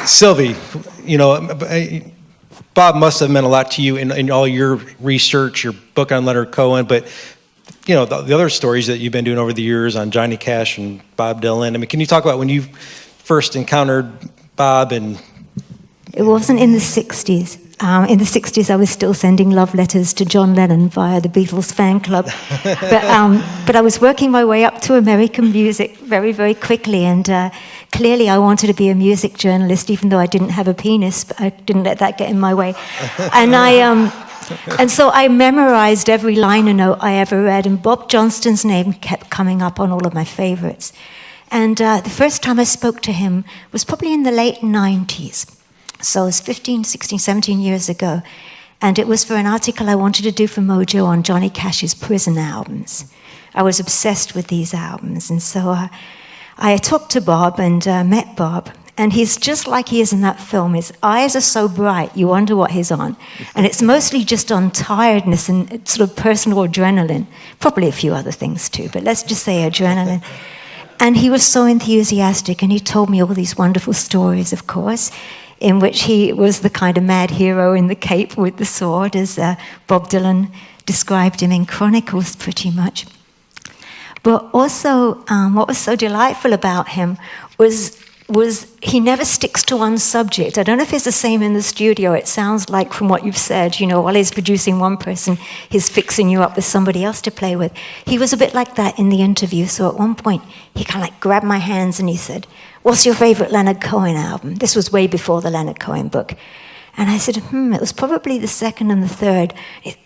Sylvie, Bob must have meant a lot to you in all your research, your book on Leonard Cohen, but the other stories that you've been doing over the years on Johnny Cash and Bob Dylan. I mean, can you talk about when you first encountered Bob? And it wasn't in the 60s. In the 60s, I was still sending love letters to John Lennon via the Beatles fan club. But I was working my way up to American music very, very quickly. And clearly, I wanted to be a music journalist, even though I didn't have a penis. But I didn't let that get in my way. And so I memorized every liner note I ever read. And Bob Johnston's name kept coming up on all of my favorites. And the first time I spoke to him was probably in the late 90s. So it was 15, 16, 17 years ago. And it was for an article I wanted to do for Mojo on Johnny Cash's prison albums. I was obsessed with these albums. And so I talked to Bob and met Bob. And he's just like he is in that film. His eyes are so bright, you wonder what he's on. And it's mostly just on tiredness and sort of personal adrenaline. Probably a few other things too, but let's just say adrenaline. And he was so enthusiastic, and he told me all these wonderful stories, of course, in which he was the kind of mad hero in the cape with the sword, as Bob Dylan described him in Chronicles pretty much. But also, what was so delightful about him was he never sticks to one subject. I don't know if it's the same in the studio. It sounds like from what you've said, while he's producing one person, he's fixing you up with somebody else to play with. He was a bit like that in the interview. So at one point, he kind of grabbed my hands and he said, "What's your favorite Leonard Cohen album?" This was way before the Leonard Cohen book. And I said, it was probably the second and the third.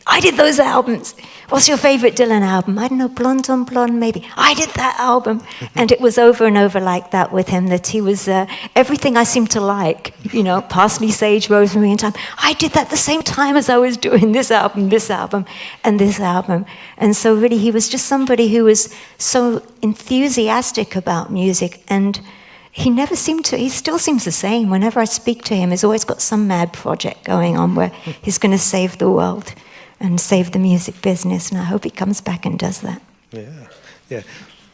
I did those albums. What's your favorite Dylan album? I don't know, Blonde on Blonde, maybe. I did that album. And it was over and over like that with him, that he was everything I seemed to like, Parsley, Sage, Rosemary, and Thyme. I did that the same time as I was doing this album, and this album. And so really he was just somebody who was so enthusiastic about music, and he still seems the same. Whenever I speak to him, he's always got some mad project going on where he's going to save the world and save the music business, and I hope he comes back and does that. Yeah.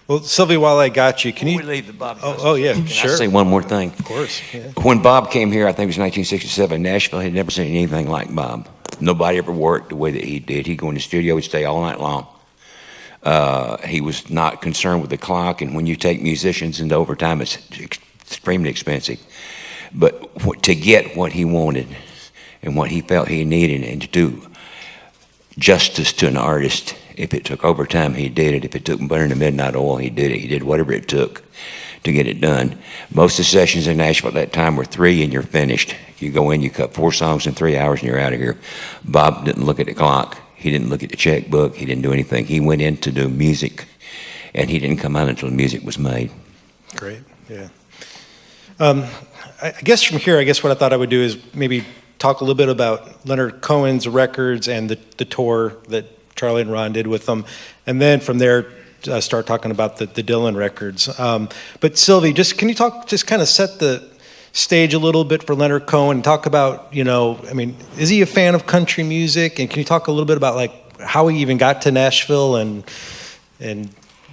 Well, Sylvie, while I got you, can you... we leave the Bob? Yeah, sure. I'll say one more thing. Of course, yeah. When Bob came here, I think it was 1967, Nashville had never seen anything like Bob. Nobody ever worked the way that he did. He'd go in the studio, he'd stay all night long. He was not concerned with the clock, and when you take musicians into overtime, it's extremely expensive. But to get what he wanted and what he felt he needed, and to do justice to an artist, if it took overtime, he did it. If it took burning the midnight oil, he did it. He did whatever it took to get it done. Most of the sessions in Nashville at that time were 3 and you're finished. You go in, you cut 4 songs in 3 hours, and you're out of here. Bob didn't look at the clock. He didn't look at the checkbook. He didn't do anything. He went in to do music, and he didn't come out until the music was made. Great, yeah. I guess from here, what I thought I would do is maybe talk a little bit about Leonard Cohen's records and the tour that Charlie and Ron did with them, and then from there start talking about the Dylan records. But Sylvie, can you kind of set the stage a little bit for Leonard Cohen and talk about, is he a fan of country music? And can you talk a little bit about how he even got to Nashville and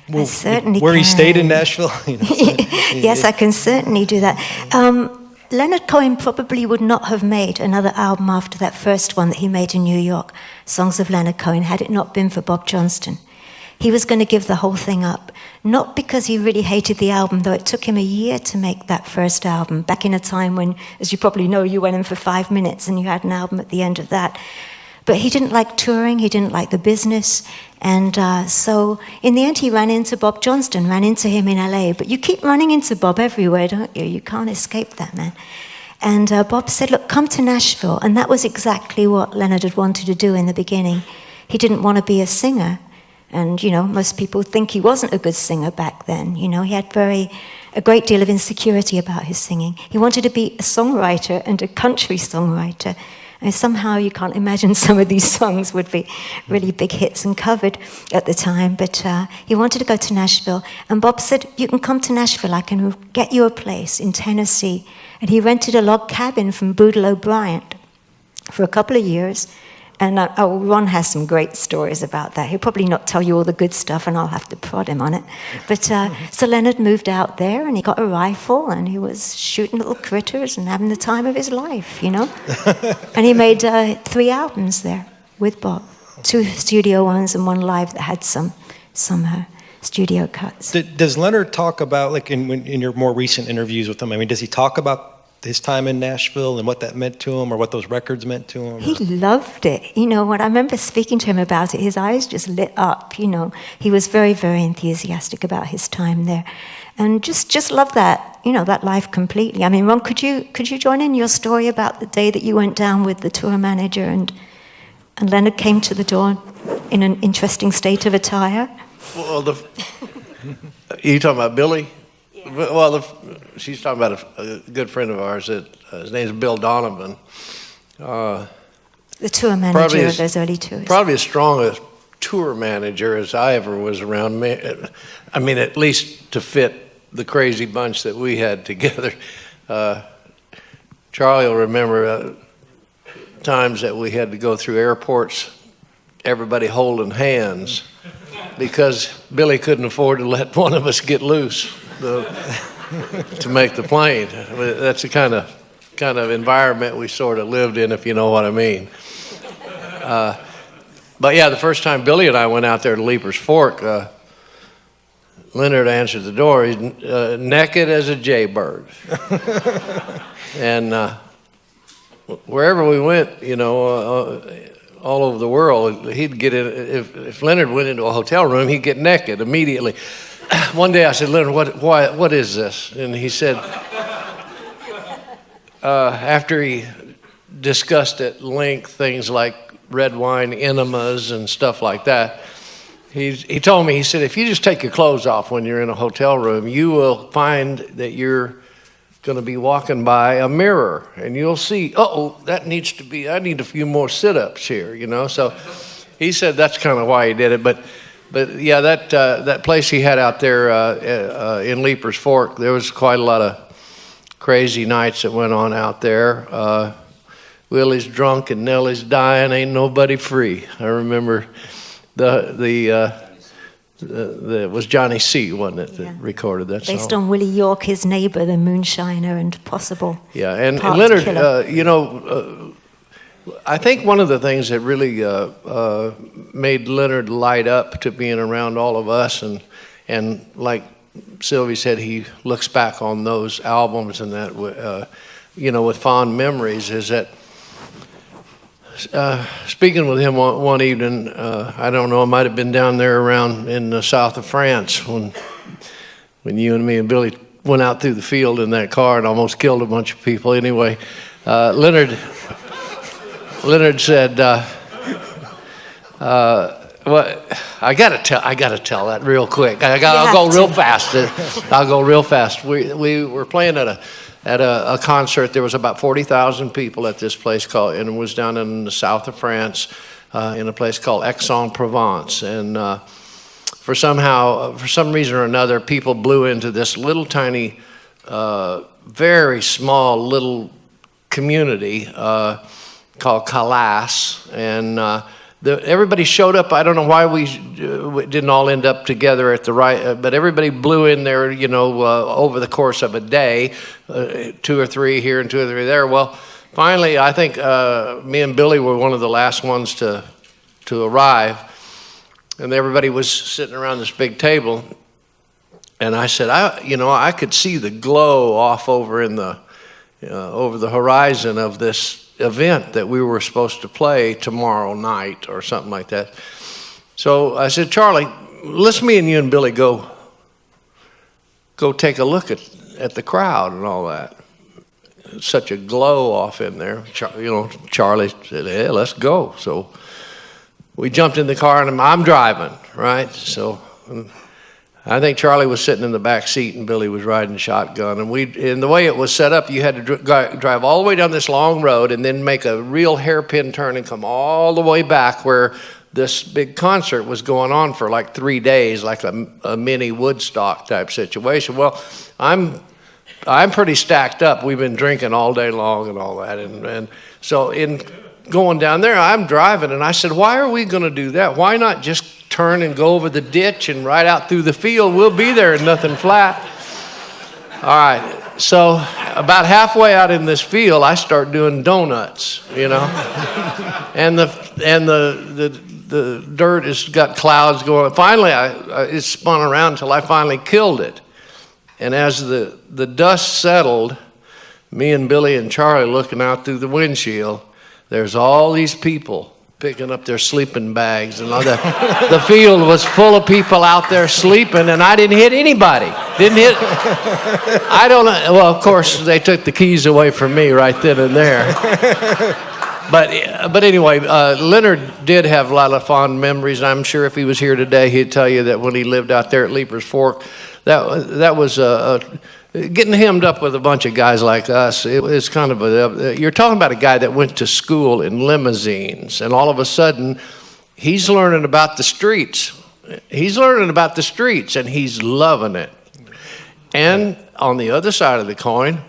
where he stayed in Nashville? Yes, I can certainly do that. Leonard Cohen probably would not have made another album after that first one that he made in New York, Songs of Leonard Cohen, had it not been for Bob Johnston. He was going to give the whole thing up, not because he really hated the album, though it took him a year to make that first album, back in a time when, as you probably know, you went in for 5 minutes and you had an album at the end of that. But he didn't like touring, he didn't like the business, and so in the end he ran into Bob Johnston, ran into him in LA. But you keep running into Bob everywhere, don't you? You can't escape that, man. And Bob said, look, come to Nashville. And that was exactly what Leonard had wanted to do in the beginning. He didn't want to be a singer. And, most people think he wasn't a good singer back then. He had a great deal of insecurity about his singing. He wanted to be a songwriter and a country songwriter. And somehow you can't imagine some of these songs would be really big hits and covered at the time. But he wanted to go to Nashville. And Bob said, you can come to Nashville. I can get you a place in Tennessee. And he rented a log cabin from Boodle O'Brien for a couple of years. And Ron has some great stories about that. He'll probably not tell you all the good stuff, and I'll have to prod him on it. But so Leonard moved out there, and he got a rifle, and he was shooting little critters and having the time of his life, you know. And he made 3 albums there with Bob, 2 studio ones and 1 live that had some studio cuts. Does Leonard talk about, like in your more recent interviews with him, I mean, does he talk about his time in Nashville and what that meant to him, or what those records meant to him? He loved it. You know, when I remember speaking to him about it, his eyes just lit up, you know. He was very, very enthusiastic about his time there. And just loved that, you know, that life completely. I mean, Ron, could you join in your story about the day that you went down with the tour manager and Leonard came to the door in an interesting state of attire? Well, you talking about Billy? Yeah. Well, she's talking about a good friend of ours. That his name's Bill Donovan. The tour manager of those early tours. Probably as strong a tour manager as I ever was around. I mean, at least to fit the crazy bunch that we had together. Charlie will remember times that we had to go through airports, everybody holding hands, because Billy couldn't afford to let one of us get loose to make the plane. I mean, that's the kind of environment we sort of lived in, if you know what I mean. But yeah, the first time Billy and I went out there to Leiper's Fork, Leonard answered the door. He's naked as a jaybird. And wherever we went, you know, all over the world, he'd get in. If Leonard went into a hotel room, he'd get naked immediately. One day I said, Leonard, what is this? And he said, after he discussed at length things like red wine enemas and stuff like that, he told me, he said, if you just take your clothes off when you're in a hotel room, you will find that you're going to be walking by a mirror, and you'll see, I need a few more sit-ups here, you know. So he said that's kind of why he did it. But yeah, that place he had out there in Leiper's Fork, there was quite a lot of crazy nights that went on out there. Willie's drunk and Nellie's dying, ain't nobody free. I remember it was Johnny C, wasn't it, that recorded that song? Based on Willie York, his neighbor, the moonshiner, and possible. Yeah, and Leonard, you know, I think one of the things that really made Leonard light up to being around all of us, and like Sylvie said, he looks back on those albums and that, you know, with fond memories, is that speaking with him one evening, I don't know, I might have been down there around in the south of France when you and me and Billy went out through the field in that car and almost killed a bunch of people. Anyway, Leonard said, well, I gotta tell that real quick. I'll go real fast. I'll go real fast. We were playing at a concert. There was about 40,000 people at this place and it was down in the south of France, in a place called Aix-en-Provence. And for some reason or another, people blew into this little tiny, very small little community called Calas, and everybody showed up. I don't know why we didn't all end up together at the right, but everybody blew in there, you know, over the course of a day, 2 or 3 here and 2 or 3 there. Well, finally, I think me and Billy were one of the last ones to arrive, and everybody was sitting around this big table, and I said, I could see the glow off over in the over the horizon of this event that we were supposed to play tomorrow night or something like that. So I said, Charlie, let's me and you and Billy go take a look at the crowd and all that. Such a glow off in there. Charlie said, hey, let's go. So we jumped in the car, and I'm driving, right? So I think Charlie was sitting in the back seat and Billy was riding shotgun. And the way it was set up, you had to drive all the way down this long road and then make a real hairpin turn and come all the way back where this big concert was going on for like 3 days, like a mini Woodstock type situation. Well, I'm pretty stacked up. We've been drinking all day long and all that. And so in going down there. I'm driving, and I said, why are we going to do that? Why not just turn and go over the ditch and right out through the field? We'll be there and nothing flat. All right. So about halfway out in this field, I start doing donuts, you know, and the dirt has got clouds going. Finally, it spun around until I finally killed it. And as the dust settled, me and Billy and Charlie looking out through the windshield, there's all these people picking up their sleeping bags, and all the field was full of people out there sleeping, and I didn't hit anybody. I don't know. Well, of course, they took the keys away from me right then and there. But anyway, Leonard did have a lot of fond memories. I'm sure if he was here today, he'd tell you that when he lived out there at Leiper's Fork, that was getting hemmed up with a bunch of guys like us. It was kind of you're talking about a guy that went to school in limousines, and all of a sudden, he's learning about the streets. He's learning about the streets, and he's loving it. And on the other side of the coin,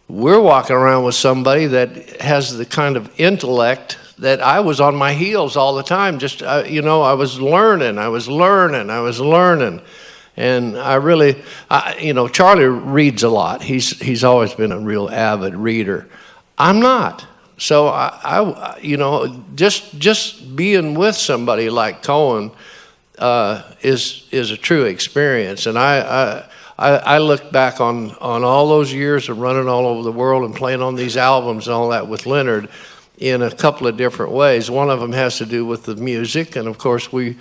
we're walking around with somebody that has the kind of intellect that I was on my heels all the time. Just, you know, I was learning. And I really, you know, Charlie reads a lot. He's always been a real avid reader. I'm not. So I you know, just being with somebody like Cohen is a true experience. And I look back on all those years of running all over the world and playing on these albums and all that with Leonard in a couple of different ways. One of them has to do with the music, and of course we're,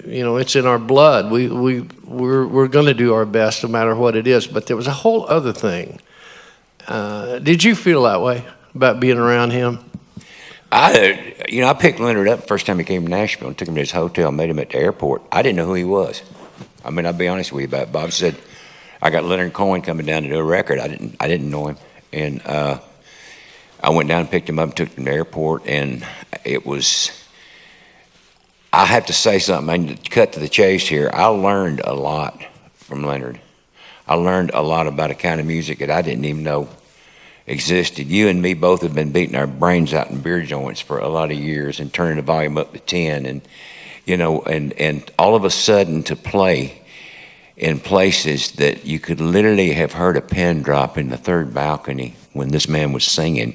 you know, it's in our blood. We're going to do our best no matter what it is. But there was a whole other thing. Did you feel that way about being around him? I picked Leonard up the first time he came to Nashville and took him to his hotel, met him at the airport. I didn't know who he was. I mean, I'll be honest with you about it. Bob said, I got Leonard Cohen coming down to do a record. I didn't know him. And I went down and picked him up and took him to the airport, and it was, I have to say something. I need to cut to the chase here. I learned a lot from Leonard. I learned a lot about a kind of music that I didn't even know existed. You and me both have been beating our brains out in beer joints for a lot of years and turning the volume up to 10, and you know, and all of a sudden to play in places that you could literally have heard a pin drop in the third balcony when this man was singing.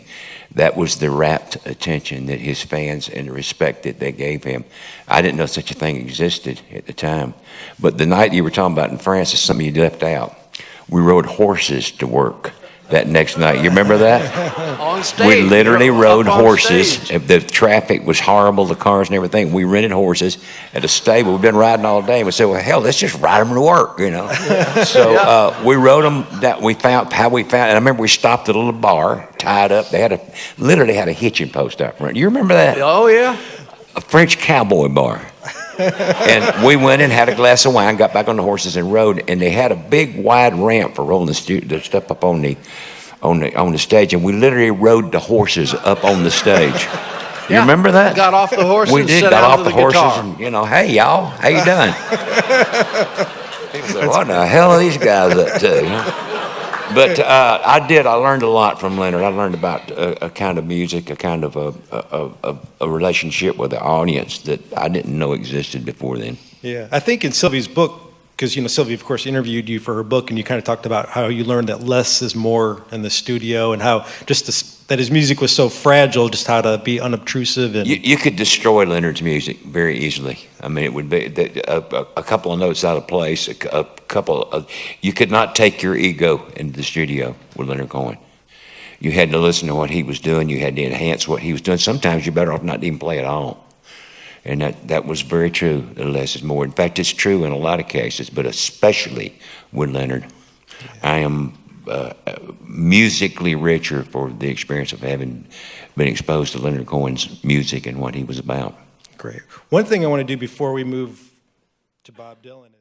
That was the rapt attention that his fans and the respect that they gave him. I didn't know such a thing existed at the time. But the night you were talking about in France is something you left out. We rode horses to work that next night. You remember that? On stage. We literally rode horses. Stage. The traffic was horrible, the cars and everything. We rented horses at a stable. We've been riding all day. We said, well, hell, let's just ride them to work, you know. So we rode them. And I remember we stopped at a little bar, tied up. They literally had a hitching post out front. You remember that? Oh, yeah. A French cowboy bar. And we went in, had a glass of wine, got back on the horses and rode, and they had a big wide ramp for rolling the stuff up on the stage, and we literally rode the horses up on the stage. You remember that? Got off the horses. We did. Got off the horses, guitar. and you know, hey y'all, how you doing? People said, what the hell are these guys up to? You know? But I learned a lot from Leonard. I learned about a kind of music, a kind of a relationship with the audience that I didn't know existed before then. Yeah, I think in Sylvie's book, because, you know, Sylvie, of course, interviewed you for her book, and you kind of talked about how you learned that less is more in the studio, and how that his music was so fragile, just how to be unobtrusive. And you could destroy Leonard's music very easily. I mean, it would be a couple of notes out of place, you could not take your ego into the studio with Leonard Cohen. You had to listen to what he was doing. You had to enhance what he was doing. Sometimes you're better off not even play at all. And that was very true, the less is more. In fact, it's true in a lot of cases, but especially with Leonard. I am musically richer for the experience of having been exposed to Leonard Cohen's music and what he was about. Great. One thing I want to do before we move to Bob Dylan